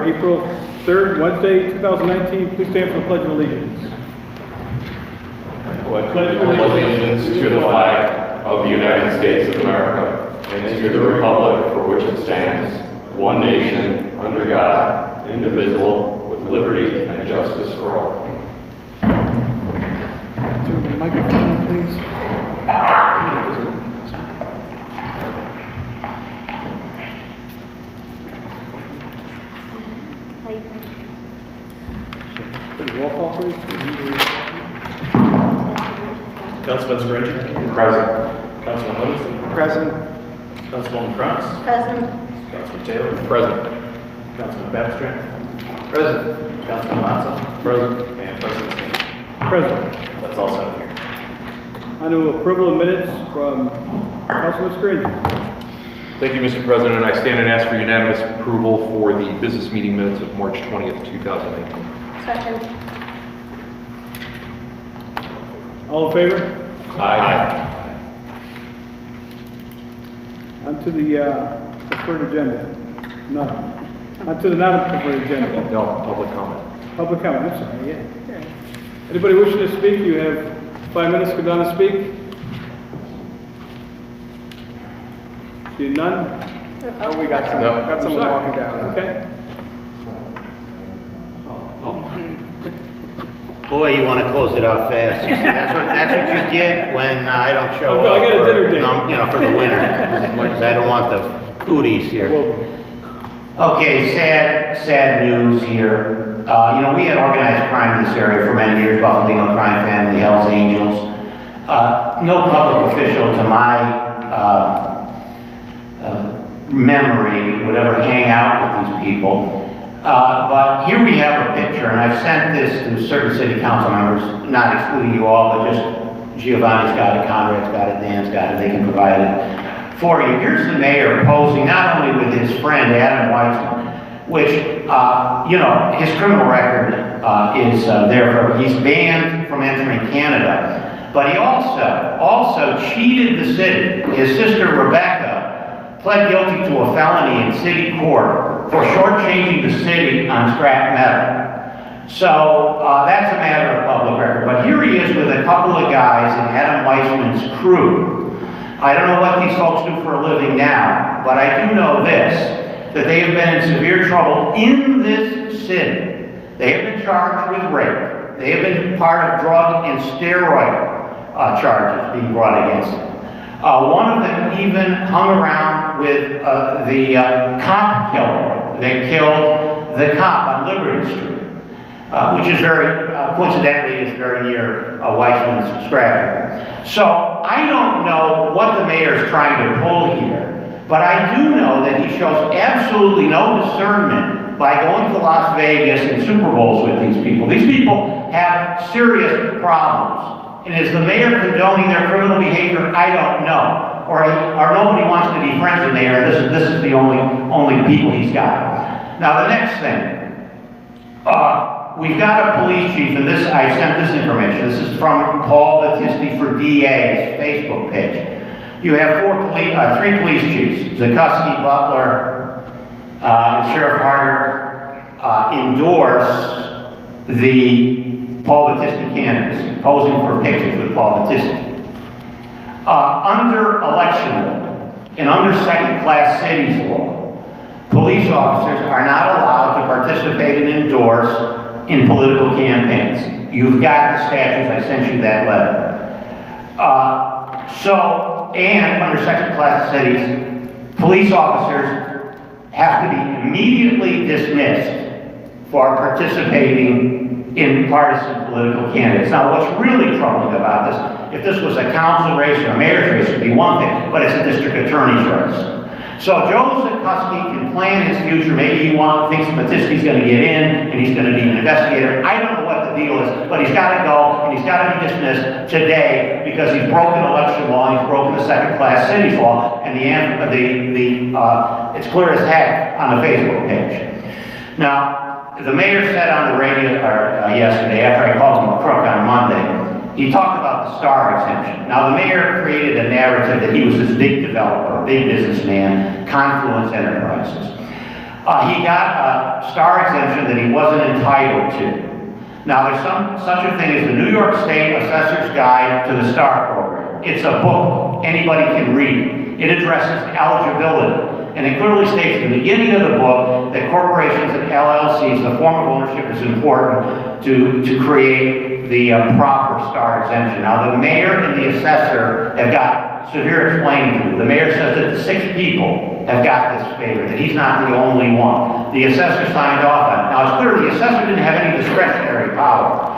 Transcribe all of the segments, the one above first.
April 3rd, Wednesday, 2019. Please stand for the Pledge of Allegiance. I pledge allegiance to the flag of the United States of America and to the republic for which it stands, one nation, under God, indivisible, with liberty and justice for all. To the microphone, please. Roll call, please. Councilman Scranton. Present. Councilman Livingston. Present. Councilwoman Kranz. Present. Councilman Taylor. Present. Councilman Babstrand. Present. Councilman Matzo. Present. And President Smith. Present. That's all set here. On to approval of minutes from Councilman Scranton. Thank you, Mr. President. I stand and ask for unanimous approval for the business meeting minutes of March 20th, 2019. Second. All in favor? Aye. On to the preferred agenda. None. On to the non-preferred agenda. No, public comment. Public comment, I'm sorry, yeah. Anybody wishing to speak, you have 5 minutes to go down and speak. See none? Oh, we got someone walking down. Okay. Boy, you want to close it out fast. That's what you get when I don't show Oh, I up got a dinner date. for the winter. Because I don't want the cooties here. Okay, sad news here. We had organized crime in this area for many years, Buffalo Crime Family, Hells Angels. No public official, to my memory, would ever hang out with these people. But here we have a picture, and I've sent this to certain city council members, not excluding you all, but just Giovanni's got it, Conrad's got it, Dan's got it, they can provide it for you. Here's the mayor posing not only with his friend Adam Weitzman, which, his criminal record is there. He's banned from entering Canada, but he also cheated the city. His sister Rebecca pled guilty to a felony in city court for shortchanging the city on scrap metal. So that's a matter of public record. But here he is with a couple of guys in Adam Weitzman's crew. I don't know what these folks do for a living now, but I do know this, that they have been in severe trouble in this city. They have been charged with rape. They have been part of drug and steroid charges being brought against them. One of them even hung around with the cop killer. They killed the cop on Liberty Street, which is coincidentally, is very near Weitzman's scrap. So I don't know what the mayor's trying to pull here, but I do know that he shows absolutely no discernment by going to Las Vegas and Super Bowls with these people. These people have serious problems. And is the mayor condoning their criminal behavior? I don't know. Or nobody wants to be friends with the mayor. This is the only people he's got. Now the next thing, we've got a police chief, and I sent this information. This is from Paul Battisti for DA's Facebook page. You have three police chiefs, Zukoski, Butler, and Sheriff Harder, endorse the Paul Battisti candidacy, posing for pictures with Paul Battisti. Under election law and under second-class cities law, police officers are not allowed to participate and endorse in political campaigns. You've got the statutes, I sent you that letter. And under second-class cities, police officers have to be immediately dismissed for participating in partisan political candidates. Now, what's really troubling about this, if this was a council race or a mayor's race, it would be one thing, but it's a district attorney's race. So Joe Zukoski can plan his future. Maybe he thinks Battisti's going to get in, and he's going to be an investigator. I don't know what the deal is, but he's got to go, and he's got to be dismissed today because he's broken election law, and he's broken the second-class cities law, and it's clear as heck on the Facebook page. Now, the mayor said on the radio yesterday, after I called him a crook on Monday, he talked about the STAR exemption. Now, the mayor created a narrative that he was this big developer, big businessman, Confluence Enterprises. He got a star exemption that he wasn't entitled to. Now, there's such a thing as the New York State Assessor's Guide to the STAR program. It's a book anybody can read. It addresses eligibility. And it clearly states at the beginning of the book that corporations and LLCs, the form of ownership is important to create the proper STAR exemption. Now, the mayor and the assessor have got severe explaining to do. The mayor says that the 6 people have got this favor, that he's not the only one. The assessor signed off on it. Now, it's clear the assessor didn't have any discretionary power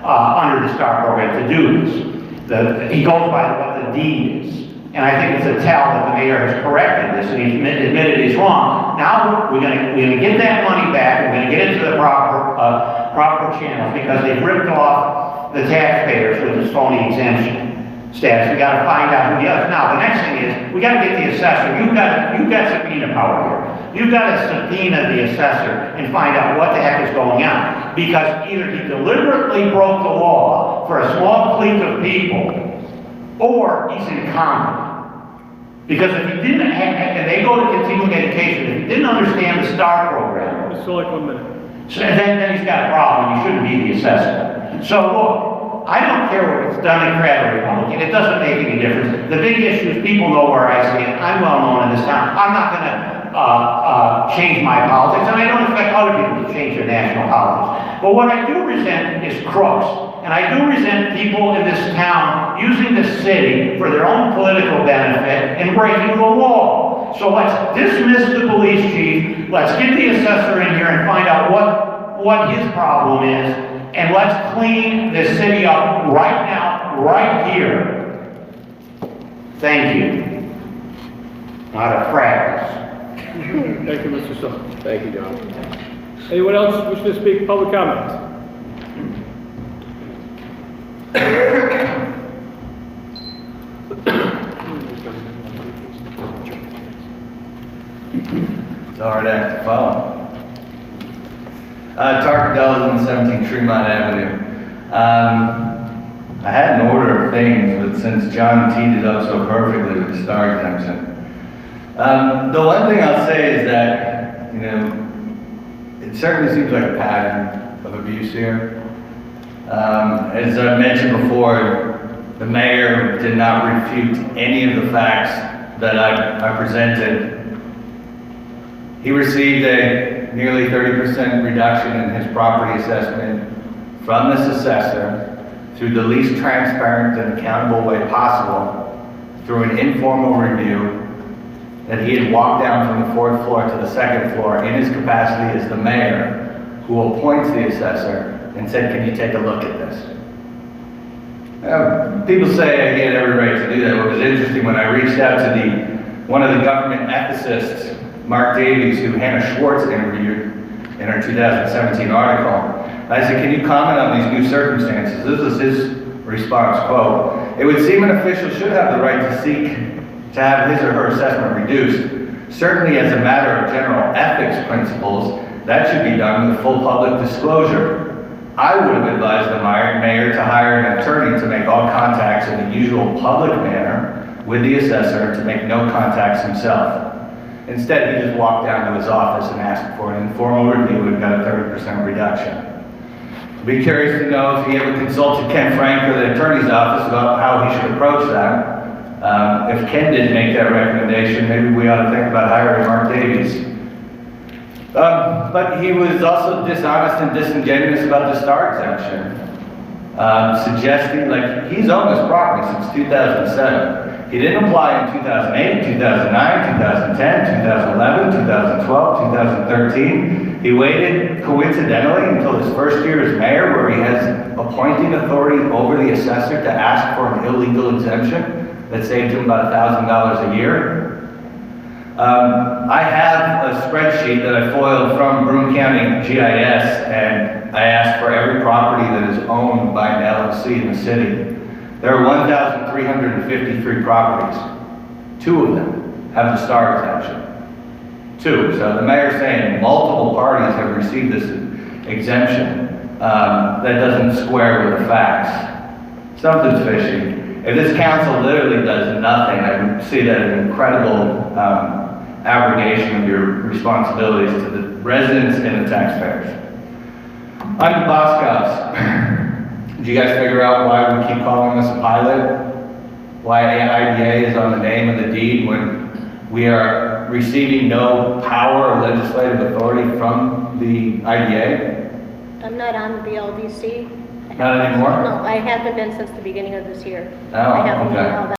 under the STAR program to do this. He goes by what the deed is. And I think it's a tell that the mayor has corrected this and he's admitted he's wrong. Now we're going to get that money back. We're going to get it to the proper channels because they've ripped off the taxpayers with this phony exemption status. We got to find out who the others. Now the next thing is we got to get the assessor. You've got subpoena power here. You've got to subpoena the assessor and find out what the heck is going on because either he deliberately broke the law for a small clique of people or he's incompetent. Because if he didn't, and they go to continuing education, if he didn't understand the STAR program, Mr. Select, 1 minute. so then he's got a problem, he shouldn't be the assessor. So look, I don't care what it's done in Crabtree Republican, it doesn't make any difference. The big issue is people know where I stand, I'm well known in this town. I'm not going to change my politics, and I don't expect other people to change their national politics. But what I do resent is crooks. And I do resent people in this town using this city for their own political benefit and breaking the law. So let's dismiss the police chief, let's get the assessor in here and find out what his problem is, and let's clean this city up right now, right here. Thank you. Not a practice. Thank you, Mr. Select. Thank you, John. Anyone else wish to speak? Public comment? It's a hard act to follow. Tarkadell is 17 Tremont Avenue. I had an order of things, but since John teed it up so perfectly with the STAR exemption, the one thing I'll say is that, it certainly seems like a pattern of abuse here. As I mentioned before, the mayor did not refute any of the facts that I presented. He received a nearly 30% reduction in his property assessment from this assessor through the least transparent and accountable way possible, through an informal review that he had walked down from the 4th floor to the 2nd floor in his capacity as the mayor who appoints the assessor and said, can you take a look at this? People say he had every right to do that. What was interesting, when I reached out to one of the government ethicists, Mark Davies, who Hannah Schwartz interviewed in her 2017 article, I said, can you comment on these new circumstances? This is his response, quote, it would seem an official should have the right to seek to have his or her assessment reduced. Certainly as a matter of general ethics principles, that should be done with full public disclosure. I would have advised the mayor to hire an attorney to make all contacts in the usual public manner with the assessor to make no contacts himself. Instead, he just walked down to his office and asked for an informal review and got a 30% reduction. I'd be curious to know if he ever consulted Ken Frank or the attorney's office about how he should approach that. If Ken didn't make that recommendation, maybe we ought to think about hiring Mark Davies. But he was also dishonest and disingenuous about the STAR exemption, suggesting, like, he's owned this property since 2007. He didn't apply in 2008, 2009, 2010, 2011, 2012, 2013. He waited, coincidentally, until his first year as mayor, where he has appointing authority over the assessor to ask for an illegal exemption that saved him about $1,000 a year. I have a spreadsheet that I foiled from Broome County GIS, and I asked for every property that is owned by an LLC in the city. There are 1,353 properties. 2 of them have the STAR exemption. 2. So the mayor's saying multiple parties have received this exemption. That doesn't square with the facts. Something's fishy. If this council literally does nothing, I would see that as an incredible abrogation of your responsibilities to the residents and the taxpayers. On the Boscovs, did you guys figure out why we keep calling this a pilot? Why IDA is on the name of the deed when we are receiving no power or legislative authority from the IDA? I'm not on the LDC. Not anymore? No, I haven't been since the beginning of this year. Oh, I haven't okay. been held